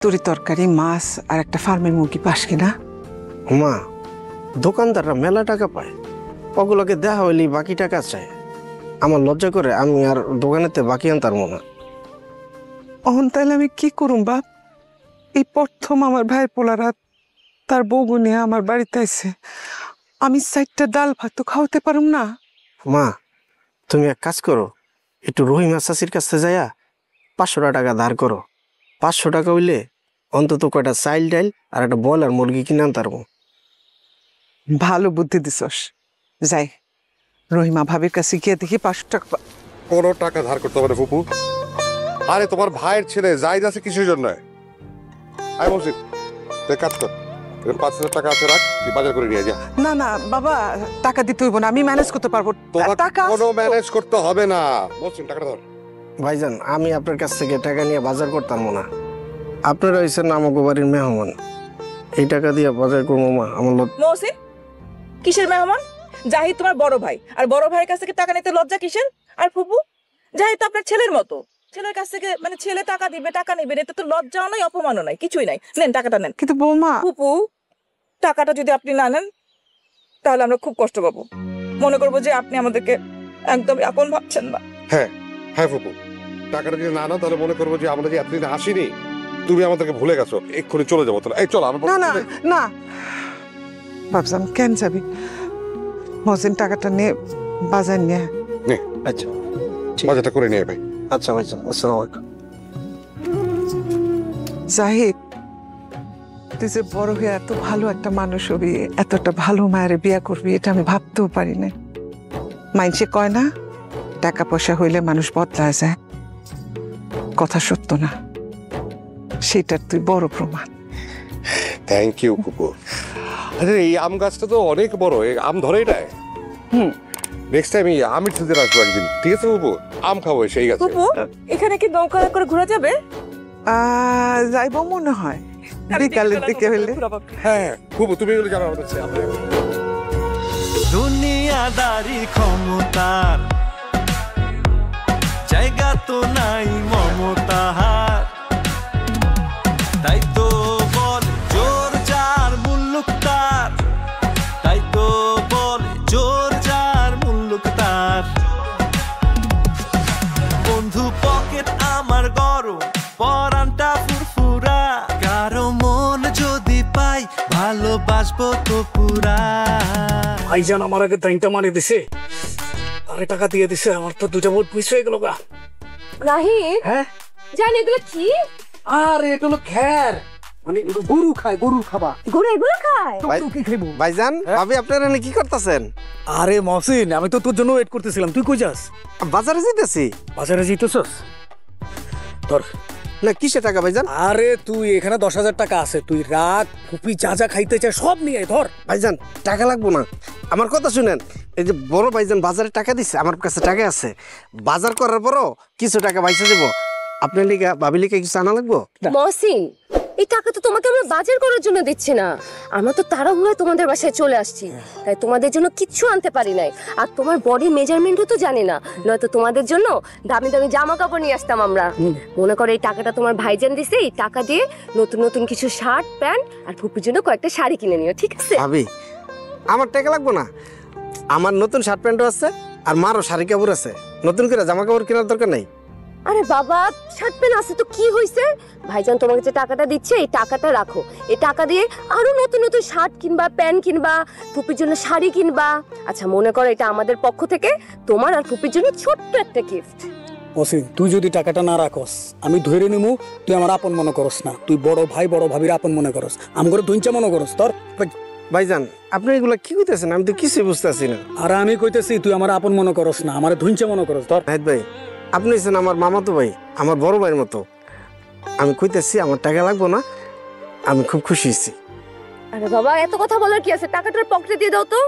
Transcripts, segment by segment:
তরি তরকারি মাছ আর একটা ফার্মের মুরগি পাস কিনা? মা দোকানদাররা মেলা টাকা পায়, ওগুলোকে দেওয়া হইলেই বাকি টাকা চায়। আমার লজ্জা করে, আমি আর দোকানেতে বাকি আনতার মনে। অহন তাইলে আমি কি করুম বাপ? এই প্রথম আমার ভাই পোলারা তার বউ নিয়ে আমার বাড়িতে আইছে, আমি 4টা ডাল ভাত তো খাওয়াতে পারুম না। মা তুমি এক কাজ করো, একটু রহিমা চাষির কাছে যাইয়া 500 টাকা ধার করো। 500 টাকা হইলে অন্তত কয়টা চাইল ডাইল আর একটা ব্রয়লার মুরগি কিনে আনতার। ভালো বুদ্ধি দিছস, যাই রহিমা ভাবির কাছে গিয়ে দেখি 500 টাকা। কোনো টাকা ধার করতে হবে না ফুপু। আরে তোমার ভাইয়ের ছেলে যাই যাচ্ছে কিসের জন্য? আয় মসজিদ তুই কাজ কর, 5,000 টাকা আছে, রাখ, তুই বাজার করে নিয়ে যা। না না বাবা, টাকা দিতে হইব না, আমি ম্যানেজ করতে পারবো। টাকা কোনো ম্যানেজ করতে হবে না, মসজিদ টাকাটা ধর। ভাইজান আমি আপনার কাছ থেকে টাকা নিয়ে বাজার করতাম না, আপনারা হয়েছেন আমাকে বাড়ির মেহমান, এই টাকা দিয়ে বাজার করবো মা। আমার মহসিন কিসের মেহমান? জাহিদ তোমার বড় ভাই, আর বড় ভাইয়ের কাছ থেকে টাকা নিতে লজ্জা কিসের? আর ফুপু জাহিদ তো আপনার ছেলের মতো, ছেলের কাছ থেকে মানে ছেলে টাকা দিবে, টাকা নিবে, এতে তো লজ্জাও নাই অপমানও নাই, কিছুই নাই। নেন টাকাটা নেন। কিন্তু বৌমা, ফুপু টাকাটা যদি আপনি না নেন তাহলে আমরা খুব কষ্ট পাবো, মনে করবো যে আপনি আমাদেরকে একদম আপন ভাবছেন না। হ্যাঁ হ্যাঁ ফুপু, টাকাটা যদি না নাও তাহলে মনে করবো যে আমরা যে এতদিন আসিনি, তুমি আমাদেরকে ভুলে গেছো, এক্ষুনি চলে যাবো। তাহলে এই চলো। না না না ভাবসাম কেন যাবি? মহসিন টাকাটা নিয়ে বাজার নিয়ে। আচ্ছা বাজারটা করে নিয়ে ভাই। আচ্ছা ভাইজান, আসসালামু আলাইকুম। জাহিদ তুই যে বড় হয়ে এত ভালো একটা মানুষ হবি, এত একটা ভালো মায়ের বিয়া করবি, এটা আমি ভাবতেও পারি না। মাইনসে কয় না, টাকা পয়সা হইলে মানুষ বদলা যায়, কথা সত্য না, সেটার তুই বড় প্রমাণ। থ্যাংক ইউ ফুপু। আরে এই আম গাছটা তো অনেক বড়, আম ধরে এটায়। নেক্সট টাইম এই আমের সিজন আসবো একদিন, ঠিক আছে ফুপু? আম খাবো সেই গাছে। ফুপু এখানে কি নৌকা করে ঘোরা যাবে? যাইব মনে হয় বিকালের দিকে হইলে। হ্যাঁ ফুপু তুমি এগুলো যাবে আমাদের সাথে। দুনিয়াদারি ক্ষমতার জায়গা তো নাই মমতাহার, তাই তো বল জোর যার মুল্লুক তার, তাই তো বল জোর যার মুল্লুক তার। বন্ধু পকেট আমার গরম, পরানটা ফুরফুরা, কারো মন যদি পাই ভালোবাসবো তো পুরা। ভাইজান আমার আগে 3টা মারি দিছে, আরে টাকা দিয়ে দিছে, আমার তো 2টা ভোট মিস হয়ে গেল গা। রাহিম হ্যাঁ জানি এগুলো কি? আরে এটা হলো খ্যার, মানে গরু খায়, গরুর খাবার। গরু এগুলো খায়? তো কি খাইবো? ভাইজান ভাবি আপনারা কি করতেছেন? আরে মহসিন আমি তো তোর জন্য ওয়েট করতেছিলাম, তুই কই যাস? বাজারে যেতেছি। বাজারে যাইতেছস? ধর না কিসে টাকা ভাইজান? আরে তুই এখানে 10,000 টাকা আছে, তুই রাত ফুপি যা যা খাইতে চায় সব নিয়ে আয়। ধর ভাইজান টাকা লাগবো না, আমার কথা শুনেন। এই যে বড় ভাইজান বাজারে টাকা দিচ্ছে, আমার কাছে টাকা আছে, বাজার করার পরও কিছু টাকা বাইসা দেবো। আপনার লিগা ভাবি লিগা কিছু আনা লাগবো? মহসিন এই টাকা তো তোমাকে আমরা বাজার করার জন্য দিচ্ছি না, আমরা তো তাড়াহুড়োয় তোমাদের বাসায় চলে আসছি, তাই তোমাদের জন্য কিচ্ছু আনতে পারি নাই। আর তোমার বডি মেজারমেন্টও তো জানি না, নয়তো তোমাদের জন্য দামি দামি জামা কাপড় নিয়ে আসতাম আমরা। মনে করো এই টাকাটা তোমার ভাইজান দিছে, এই টাকা দিয়ে নতুন নতুন কিছু শার্ট প্যান্ট আর ফুপির জন্য কয়েকটা শাড়ি কিনে নিও, ঠিক আছে? ভাবি আমার টাকা লাগবো না, আমার নতুন শার্ট প্যান্টও আছে আর মারও শাড়ি কাপড় আছে, নতুন করে জামা কাপড় কেনার দরকার নাই। আরে বাবা শার্ট প্যান্ট আছে তো কি হইছে, ভাইজান তোমাকে যে টাকাটা দিচ্ছে এই টাকাটা রাখো, এই টাকা দিয়ে আরো নতুন নতুন শার্ট কিনবা, প্যান্ট কিনবা, ফুপির জন্য শাড়ি কিনবা। আচ্ছা মনে করো এটা আমাদের পক্ষ থেকে তোমার আর ফুপির জন্য ছোট্ট একটা গিফট। মহসিন তুই যদি টাকাটা না রাখস আমি ধরে নিমু তুই আমার আপন মনে করস না, তুই বড় ভাই বড় ভাবির আপন মনে করস, আম করে দুইটা মনে করস। তোর ভাইজান আপনি এগুলা কি কইতেছেন? আমি তো কিছুই বুঝতেছি না। আর আমি কইতেছি তুই আমার আপন মনে করস না, আমার ধুইঞ্চা মনে করস। তোর নাহিদ ভাই আপনি হচ্ছেন আমার মামাতো ভাই, আমার বড় ভাইয়ের মতো। আমি কইতেছি আমার টাকা লাগবো না, আমি খুব খুশি হয়েছি। আরে বাবা এত কথা বলার কি আছে, টাকাটার পকেটে দিয়ে দাও তো।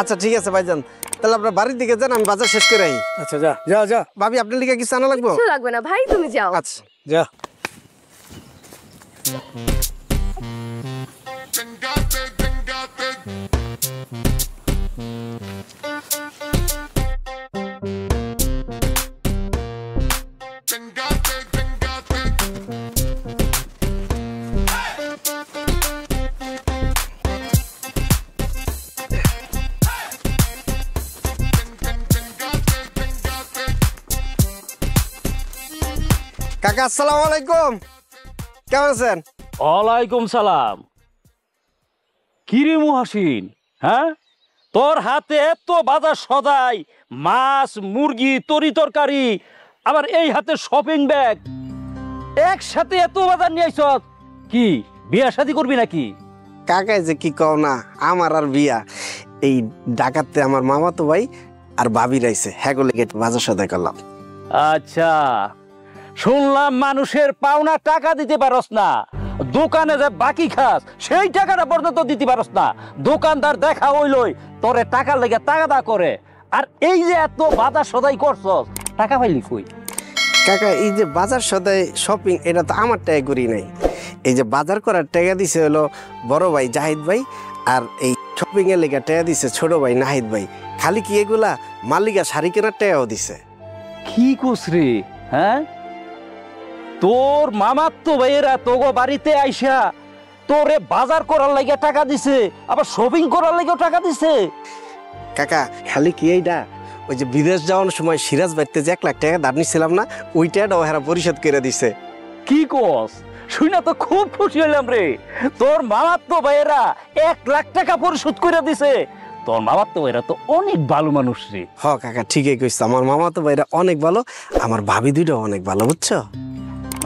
আচ্ছা ঠিক আছে ভাইজান, তাহলে আপনার বাড়ির দিকে যান, আমি বাজার শেষ করে আই। আচ্ছা যা যা যা। ভাবি আপনার লিগে কিছু আনা লাগবো? কিছু লাগবে না ভাই, তুমি যাও। আচ্ছা যা। কাকা আসসালামু আলাইকুম, কেমন আছেন? ওয়ালাইকুম সালাম। কিরে মুহাসিন, হ্যাঁ তোর হাতে এত বাজার সদাই, মাছ মুরগি তরি তরকারি, আবার এই হাতে শপিং ব্যাগ, একসাথে এত বাজার নিয়ে আইছ, কি বিয়া শাদী করবি নাকি? কাকাই যে কি কও না, আমার আর বিয়া এই ডাকাতে আমার মামাতো ভাই আর ভাবি রাইছে, হ্যাঁ গো লেগে বাজার সদাই করলাম। আচ্ছা, শুনলাম মানুষের পাওনা টাকা দিতে পারস না, দোকানে যে বাকি খাস সেই টাকাটা পর্যন্ত দিতে পারস না। দোকানদার দেখা হইলই তোরে টাকার লেগে টাকা করে, আর এই যে এত বাজার সদাই করছস, টাকা পাইলি কই? কাকা এই যে বাজার সদাই শপিং এটা তো আমার টাকা করি নাই, এই যে বাজার করার টাকা দিছে হলো বড় ভাই জাহিদ ভাই, আর এই শপিং এর লেগে টাকা দিছে ছোট ভাই নাহিদ ভাই। খালি কি এগুলা মালিকা শাড়ি কেনার টাকাও দিছে। কি কোস রে, হ্যাঁ তোর মামার তো ভাইয়েরা তোগো বাড়িতে আইসা তোরে বাজার করার লাগে টাকা দিছে, আবার শপিং করার লাগেও টাকা দিছে? কাকা খালি কি এইটা, ওই যে বিদেশ যাওয়ার সময় সিরাজ বাড়িতে যে 1 লাখ টাকা ধার নিছিলাম না, ওই টাকাটাও হেরা পরিশোধ করে দিছে। কি কস, শুনে তো খুব খুশি হইলাম রে। তোর মামার তো ভাইয়েরা 1 লাখ টাকা পরিশোধ করে দিছে। তোর মামার তো ভাইয়েরা তো অনেক ভালো মানুষ রে। হ কাকা ঠিকই কইছ, আমার মামা তো ভাইরা অনেক ভালো, আমার ভাবি দুইটা অনেক ভালো, বুঝছো?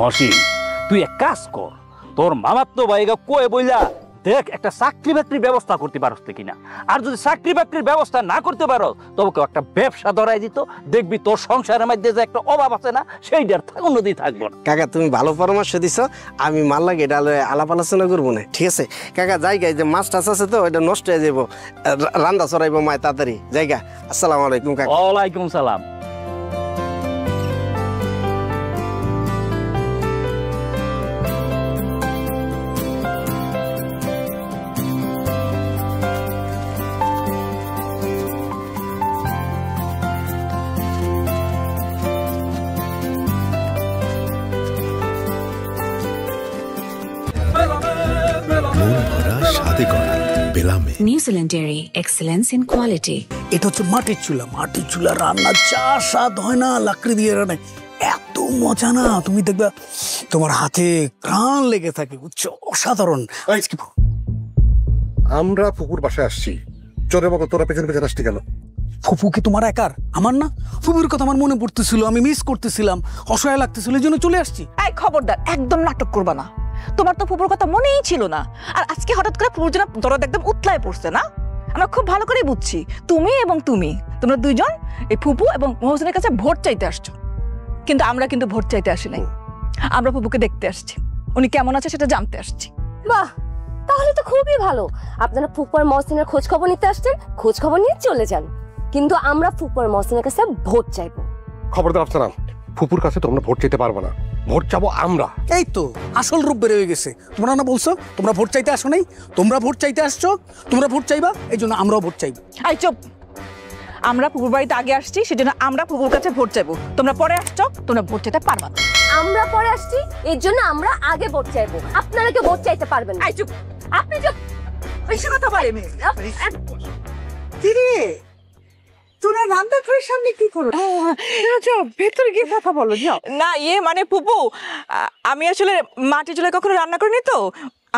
মসিন, তুই এক কাজ কর, তোর মামার তো ভাইগা কয়ে বইলা দেখ একটা চাকরি বাকরির ব্যবস্থা করতে পারস কিনা। আর যদি চাকরি বাকরির ব্যবস্থা না করতে পারো, তবে কেউ একটা ব্যবসা ধরাই দিত, দেখবি তোর সংসারের মধ্যে যে একটা অভাব আছে না, সেইটার উন্নতি থাকবো না। কাকা তুমি ভালো পরামর্শ দিছো, আমি মাল লাগে এটা আলাপ আলোচনা করবো না, ঠিক আছে? কাকা জায়গায় যে মাছ টাছ আছে তো ওইটা নষ্ট হয়ে যাবো, রান্না চড়াইবো মায় তাড়াতাড়ি জায়গা। আসসালামু আলাইকুম কাকা। ওয়ালাইকুম সালাম। New Dairy, excellence in quality. এটা হচ্ছে মাটির চুলা, মাটির চুলা রান্না যা স্বাদ হয় না লাকড়ি দিয়ে রান্না, এত মজা না, তুমি দেখবা তোমার হাতে প্রাণ লেগে থাকে, বুঝছো? অসাধারণ। আমরা পুকুর বাসায় আসছি, চোরের মতো তোরা পেছনে পেছনে আসছি কেন? ফুপু কি তোমার একার? আমার না, ফুপুর কথা আমার মনে পড়তেছিল, আমি মিস করতেছিলাম, অসহায় লাগতেছিল, এই জন্য চলে আসছি। এই খবরদার, একদম নাটক করবা না। তোমার তো ফুপুর কথা মনেই ছিল না, আর আজকে হঠাৎ করে ফুপুর জন্য দরদ একদম উতলায় পড়ছে না। আমরা খুব ভালো করে বুঝছি তুমি এবং তোমরা দুইজন এই ফুপু এবং মহসিনের কাছে ভোট চাইতে আসছো, কিন্তু আমরা কিন্তু ভোট চাইতে আসি নাই, আমরা ফুপুকে দেখতে আসছি, উনি কেমন আছে সেটা জানতে আসছি। বাহ, তাহলে তো খুবই ভালো। আপনারা ফুপুর মহসিনের খোঁজ খবর নিতে আসছেন, খোঁজ খবর নিয়ে চলে যান, কিন্তু আমরা ফুপুর মহসিনের কাছে ভোট চাইবো। খবরদার আফসানা, ফুপুর কাছে তোমরা ভোট চাইতে পারবো না, ভোট চাবো আমরা। এই তো আসল রূপ বের হয়ে গেছে। তোমরা না বলছো তোমরা ভোট চাইতে আসো নাই, তোমরা ভোট চাইতে আসছো, তোমরা ভোট চাইবা, এই জন্য আমরাও ভোট চাইবো। আই চুপ, আমরা ফুপুর বাড়িতে আগে আসছি, সেজন্য আমরা ফুপুর কাছে ভোট চাইবো। তোমরা পরে আসছো, তোমরা ভোট চাইতে পারবা না। আমরা পরে আসছি, এর জন্য আমরা আগে ভোট চাইবো, আপনারা কি ভোট চাইতে পারবেন না? আই চুপ, আপনি চুপ। বেশি কথা বলে মেয়ে। কিরে তোরা রান্না ঘরের সামনে কি করো? যাও ভেতরে গিয়ে কথা বলো, যাও। না মানে ফুপু, আমি আসলে মাটির চুলায় কখনো রান্না করিনি, তো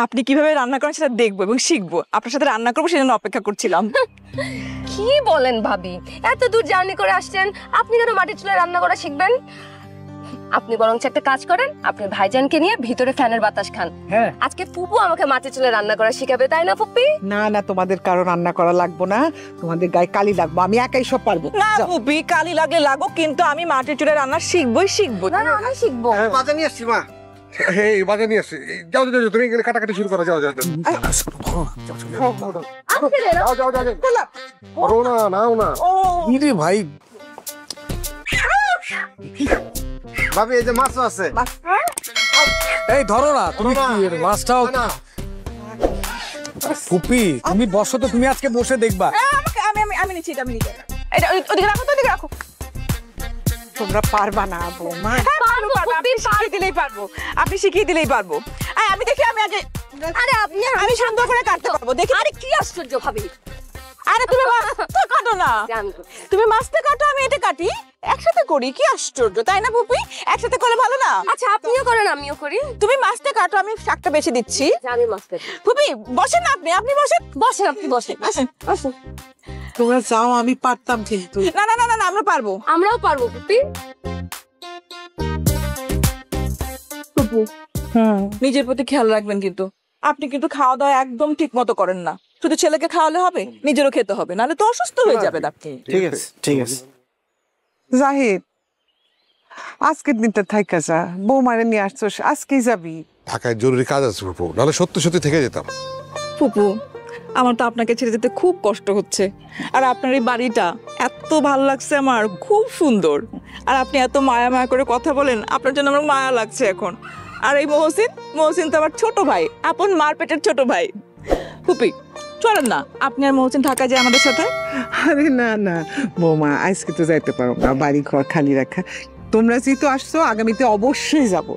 আপনি কিভাবে রান্না করেন সেটা দেখবো এবং শিখবো, আপনার সাথে রান্না করবো, সেজন্য অপেক্ষা করছিলাম। কি বলেন ভাবি, এত দূর জার্নি করে আসছেন, আপনি কেন মাটির চুলায় রান্না করা শিখবেন? আপনি বরঞ্চ একটা কাজ করেন, আপনি ভাইজানকে নিয়ে ভিতরে ফ্যানের বাতাস খান। হ্যাঁ, আজকে ফুপু আমাকে মাটির চুলায় রান্না করা শিখাবে, তাই না ফুপি? না না, তোমাদের কারো রান্না করা লাগবো না, তোমাদের গায়ে কালি লাগবো, আমি একাই সব পারবো। না ফুপি, কালি লাগলে লাগো, কিন্তু আমি মাটির চুলায় রান্না শিখবো। না না, আমি শিখবো। বাজার নিয়ে আসছি মা। এই বাজার নিয়ে আসছি, যাও যাও যাও, তুমি এখানে কাটাকাটি শুরু করো, যাও যাও যাও যাও যাও যাও, করো না, নাও না। রে ভাই, ভাবি এই যে মাছও আছে। এই ধরো না, তুমি কি মাছটাও? ফুপি তুমি বসো তো, তুমি আজকে বসে দেখবা। আমি নিচ্ছি, আমি নিচ্ছি। এটা ওদিকে রাখো, তো ওদিকে রাখো। তোমরা পারবা না বৌমা? আপনি শিখিয়ে দিলেই পারবো। আমি দেখি, আমি আগে, আরে আপনি, আমি সুন্দর করে কাটতে পারবো, দেখি। আরে কি আশ্চর্য ভাবি, আরে তুমি মাছটা কাটো না, তুমি মাছটা কাটো, আমি এটা কাটি। একসাথে করি, কি আশ্চর্য তাই না পুপি? একসাথে করলে ভালো না? আচ্ছা আপনিও করেন আমিও করি। তুমি মাছটা কাটো, আমি শাকটা বেছে দিচ্ছি। আমি মাছ কাটি। পুপি বসেন না, আপনি বসেন। বসেন, আপনি বসেন। আসেন আসুন। তোমরা যাও, আমি পারতাম কিন্তু। না না না না না, আমরা পারবো। আমরাও পারবো পুপি। পুপু নিজের প্রতি খেয়াল রাখবেন কিন্তু। আপনি কিন্তু খাওয়া দাওয়া একদম ঠিক মতো করেন না। শুধু ছেলেকে খাওয়ালে হবে, নিজেরও খেতে হবে, নাহলে তো অসুস্থ হয়ে যাবেন আপনি। ঠিক আছে ঠিক আছে। জাহিদ, আজকের দিনটা থাইকা যা, বৌমারে নিয়ে আসছোস, আজকেই যাবি? ঢাকায় জরুরি কাজ আছে ফুপু, নাহলে সত্যি সত্যি থেকে যেতাম। পুপু আমার তো আপনাকে ছেড়ে যেতে খুব কষ্ট হচ্ছে। আর আপনার এই বাড়িটা এত ভালো লাগছে আমার, খুব সুন্দর। আর আপনি এত মায়া মায়া করে কথা বলেন, আপনার জন্য আমার মায়া লাগছে এখন। আর এই মহসিন তো আমার ছোট ভাই, আপন মার পেটের ছোট ভাই। পুপি চলেন না, আপনি আর মহসিন ঢাকা যায় আমাদের সাথে। আরে না না বৌমা, আজকে তো যাইতে পারো না, বাড়ি ঘর খালি রাখা। তোমরা যেহেতু আসছো, আগামীতে অবশ্যই যাব।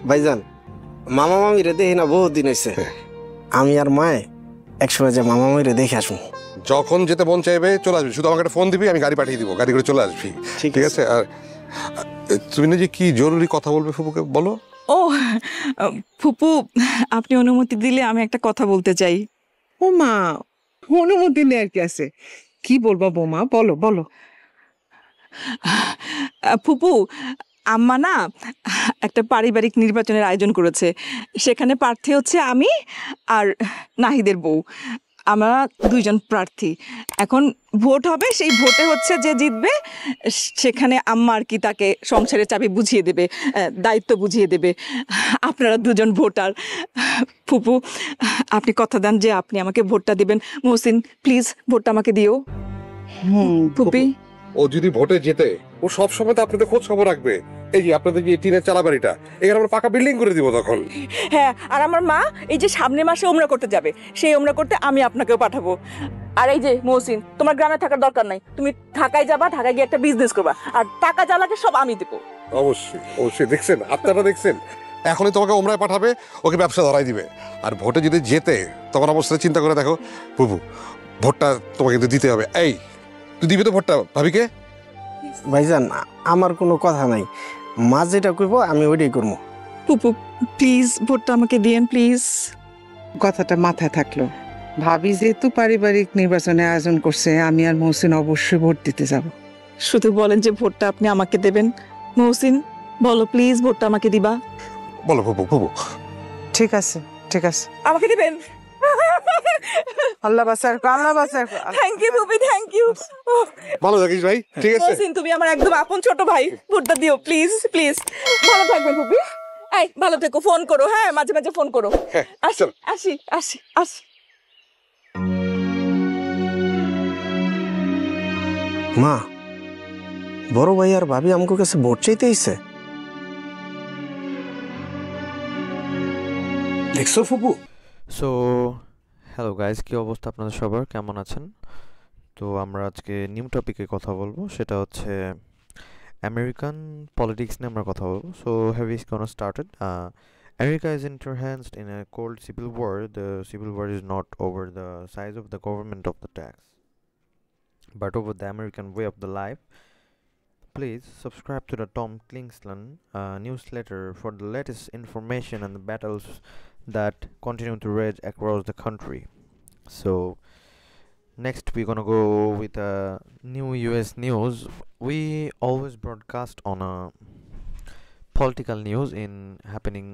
ভাইজান, মামা মামিরে দেখি না বহুত দিন হয়েছে। আমি আর মায়ে একসময় যে মামা মামিরে দেখে আসবো। যখন যেতে মন চাইবে চলে আসবি, শুধু আমাকে একটা ফোন দিবি, আমি গাড়ি পাঠিয়ে দিব, গাড়ি করে চলে আসবি। ঠিক আছে? আর তুমি না যে কি জরুরি কথা বলবে ফুপুকে বলো। ও ফুপু, আপনি অনুমতি দিলে আমি একটা কথা বলতে চাই। ও মা, অনুমতি নেই আর কি আছে? কি বলবো বৌমা, বলো বলো। ফুপু, আম্মা না একটা পারিবারিক নির্বাচনের আয়োজন করেছে। সেখানে প্রার্থী হচ্ছে আমি আর নাহিদের বউ। আমরা দুইজন প্রার্থী। এখন ভোট হবে, সেই ভোটে হচ্ছে যে জিতবে সেখানে আম্মা আর কি তাকে সংসারের চাবি বুঝিয়ে দেবে, দায়িত্ব বুঝিয়ে দেবে। আপনারা দুজন ভোটার। ফুপু আপনি কথা দেন যে আপনি আমাকে ভোটটা দিবেন। মহসিন প্লিজ ভোটটা আমাকে দিও। ফুপি ও যদি ভোটে যেতে, ও সব সময় তো আপনাদের খোঁজ খবর রাখবে। এই যে আপনাদের যে টিনের চালা বাড়িটা, এখানে আমরা পাকা বিল্ডিং করে দিব তখন। হ্যাঁ, আর আমার মা এই যে সামনের মাসে ওমরা করতে যাবে, সেই ওমরা করতে আমি আপনাকেও পাঠাবো। আর এই যে মহসিন, তোমার গ্রামে থাকার দরকার নাই, তুমি ঢাকায় যাবা, ঢাকায় গিয়ে একটা বিজনেস করবা, আর টাকা যা লাগে সব আমি দেবো। অবশ্যই অবশ্যই, দেখছেন আপনারা দেখছেন, এখনই তোমাকে ওমরায় পাঠাবে, ওকে ব্যবসা ধরাই দিবে। আর ভোটে যদি যেতে, তখন অবস্থায় চিন্তা করে দেখো বুবু, ভোটটা তোমাকে কিন্তু দিতে হবে। এই তুই দিবি তো ভোটটা ভাবিকে? ভাইজান, আমার কোনো কথা নাই, মা যেটা কইব আমি ওইটাই করবো। পুপু প্লিজ ভোটটা আমাকে দিয়েন প্লিজ। কথাটা মাথায় থাকলো। ভাবি যেহেতু পারিবারিক নির্বাচনে আয়োজন করছে, আমি আর মহসিন অবশ্যই ভোট দিতে যাব। শুধু বলেন যে ভোটটা আপনি আমাকে দেবেন। মহসিন বলো প্লিজ ভোটটা আমাকে দিবা। বলো বুবু বুবু। ঠিক আছে ঠিক আছে, আমাকে দিবেন। আল্লাহ বাঁচার, আল্লাহ বাঁচার। Thank you Pupi, thank you. ভালো থাকিস ভাই, ঠিক আছে? মহসিন তুমি আমার একদম আপন ছোট ভাই, ভোটটা দিও প্লিজ প্লিজ। ভালো থাকবেন পুপি। এই ভালো থেকো, ফোন করো, হ্যাঁ মাঝে মাঝে ফোন করো। আসি আসি আসি আসি। মা, বড় ভাই আর ভাবি আমার কাছে ভোট চাইতে আইছে। দেখছো ফুপু? সো হ্যালো গাইস, কি অবস্থা আপনাদের সবার, কেমন আছেন? তো আমরা আজকে নিউ টপিকে কথা বলবো, সেটা হচ্ছে আমেরিকান পলিটিক্স নিয়ে আমরা কথা বলবো। So have is gonna started. America is entrenched in a cold civil war. The civil war is not over the size of the government of the tax, but over the American way of the life. Please subscribe to the Tom Klingsland newsletter for the latest information and the battles that continue to rage across the country. So next we're gonna go with new US news. We always broadcast on political news in happening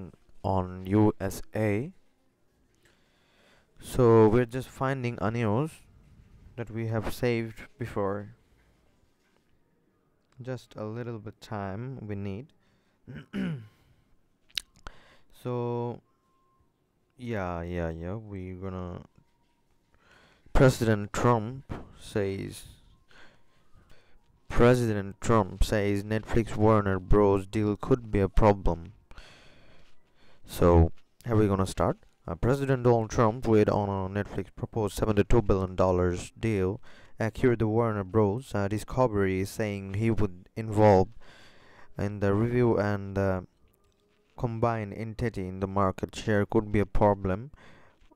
on USA. So we're just finding a news that we have saved before. Just a little bit time we need. So yeah, we're gonna. President Trump says Netflix Warner Bros. Deal could be a problem. So here we're gonna start. President Donald Trump weighed on a Netflix proposed $72 billion deal accused the Warner Bros. Discovery, saying he would involve in the review and the combined entity in the market share could be a problem.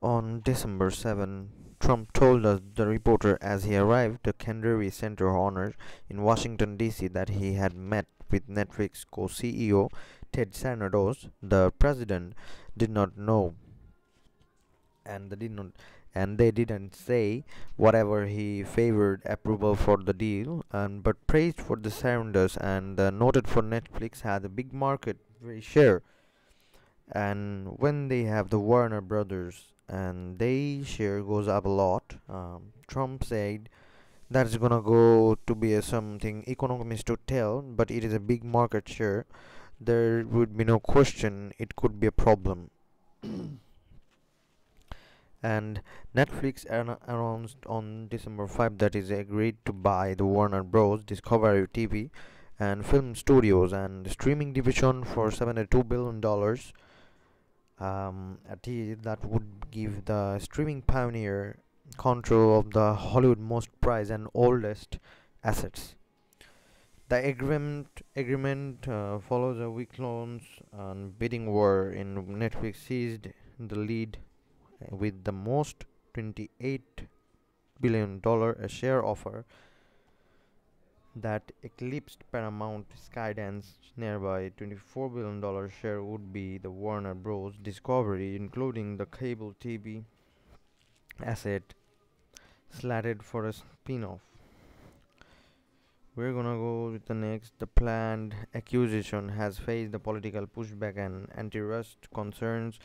On December 7, Trump told the reporter as he arrived the Kennedy Center Honors in Washington, D.C. that he had met with Netflix co-CEO Ted Sarandos. The president did not know, and they didn't say whatever he favored approval for the deal, but praised for the Sarandos and noted for Netflix had a big market share, and when they have the Warner Brothers and they share goes up a lot. Trump said that's gonna go to be something economists to tell, but it is a big market share. There would be no question it could be a problem. And Netflix announced on December 5 that it agreed to buy the Warner Bros. Discovery TV and film studios and streaming division for $72 billion. A deal that would give the streaming pioneer control of the Hollywood most prized and oldest assets. The agreement follows a week-long bidding war in Netflix seized the lead with the most $28 billion a share offer that eclipsed Paramount, Skydance. Nearby $24 billion share would be the Warner Bros. Discovery, including the cable TV asset slated for a spin-off. We're gonna go with the next. The planned acquisition has faced the political pushback and antitrust concerns.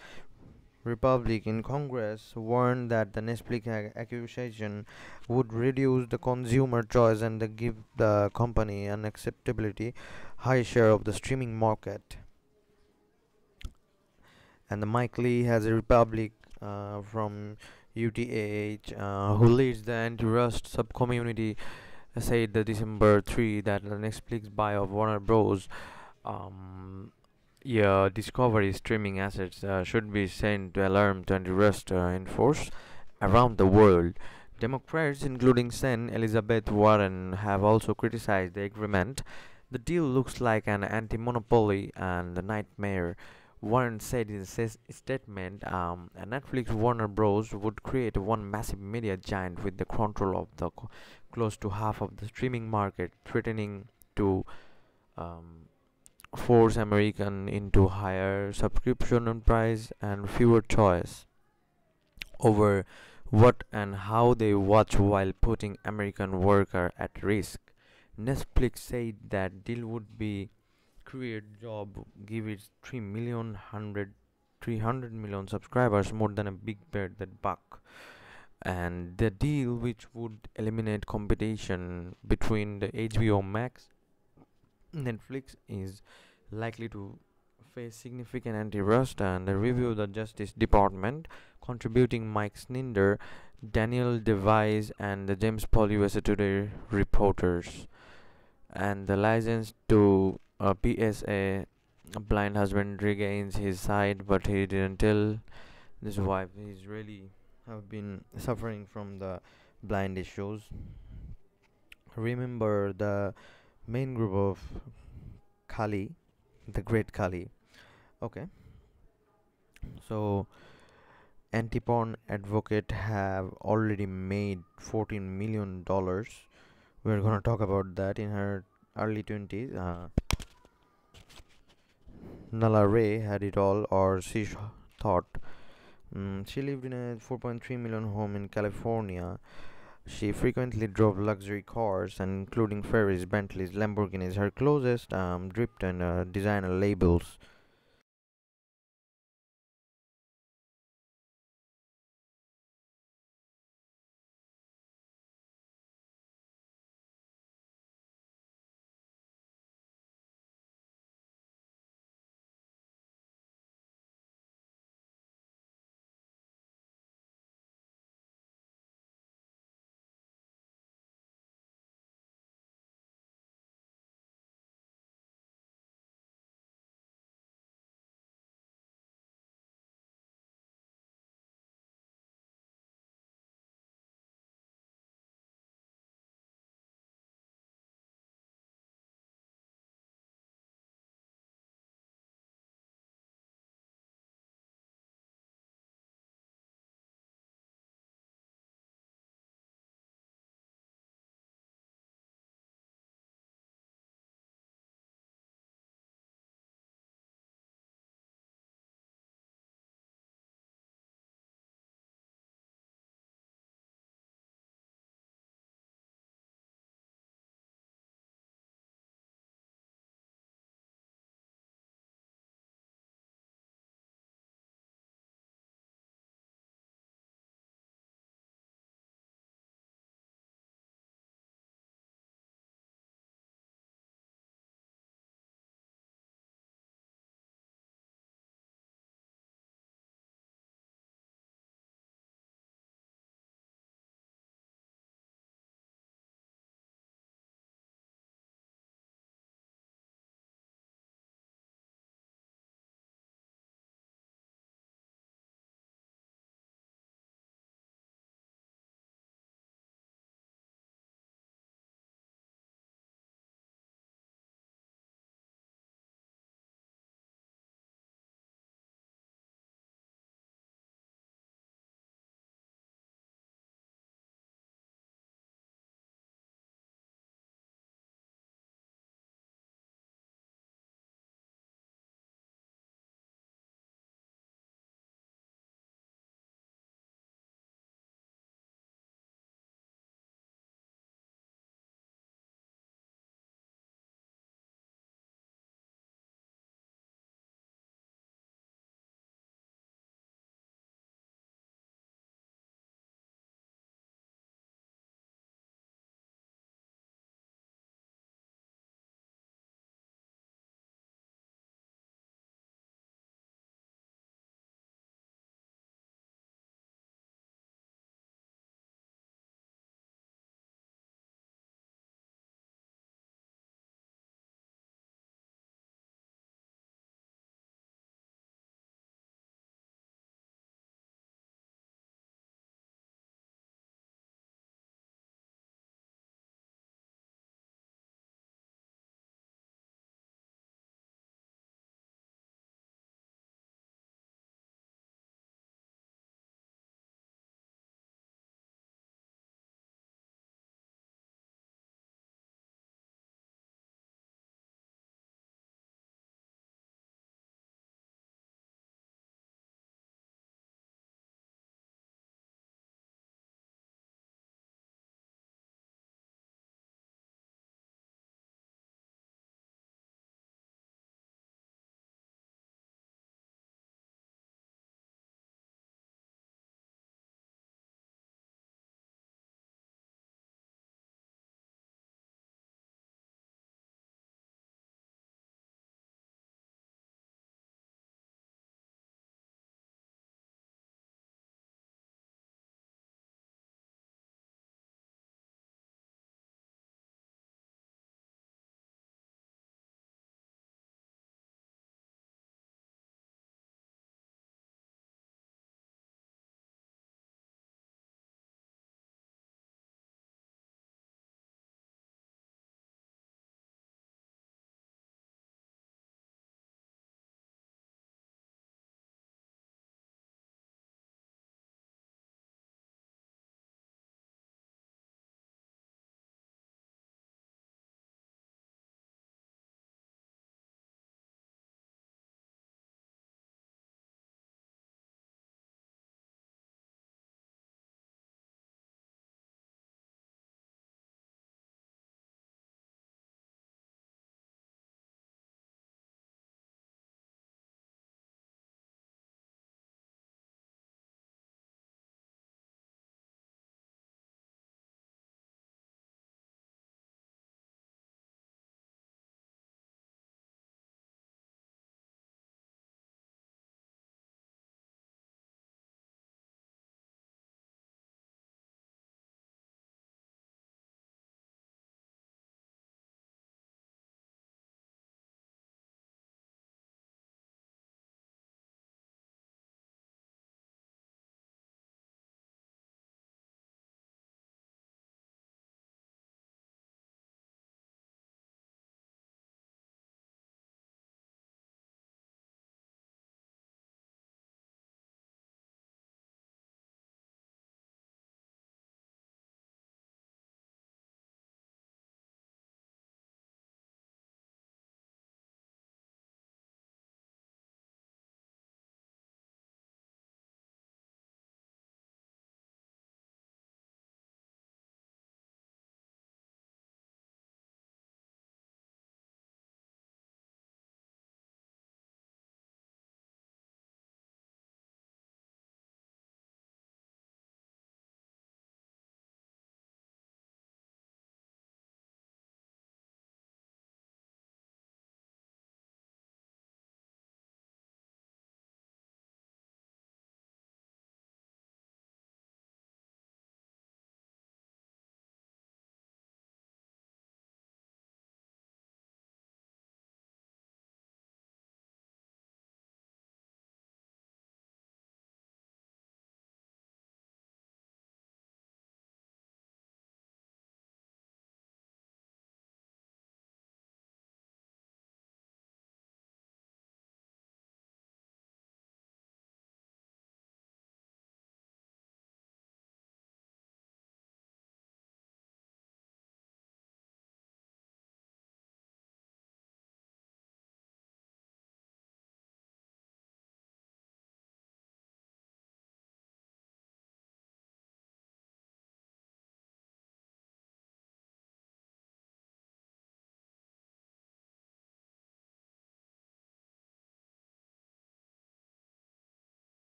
Republican Congress warned that the Netflix acquisition would reduce the consumer choice and give the company an acceptably high share of the streaming market. And the Mike Lee has a Republic from UTAH who leads the anti-trust subcommunity said the December 3 that the Netflix buy of Warner Bros. Discovery streaming assets should be sent to alarm to anti-trust enforce around the world. Democrats, including Sen. Elizabeth Warren, have also criticized the agreement. The deal looks like an anti-monopoly and a nightmare. Warren said in a statement, Netflix Warner Bros. Would create one massive media giant with the control of the close to half of the streaming market, threatening to force American into higher subscription price and fewer choice over what and how they watch while putting American worker at risk. Netflix said that deal would be create job, give it 300 million subscribers, more than a big bird that buck. And the deal, which would eliminate competition between the HBO Max Netflix, is likely to face significant anti-trust. And the review the Justice Department, contributing Mike Snider, Daniel DeVise, and the James Paul USA Today reporters. And the license to PSA, a blind husband regains his sight, but he didn't tell his wife. He's really have been suffering from the blind issues. Remember the main group of Kali, the great Kali. Okay, so anti-porn advocate have already made $14 million. We're gonna talk about that. In her early 20s, Nala Ray had it all, or she thought. She lived in a 4.3 million home in California. She frequently drove luxury cars, and including Ferraris, Bentleys, Lamborghinis. Her closest dripped and designer labels.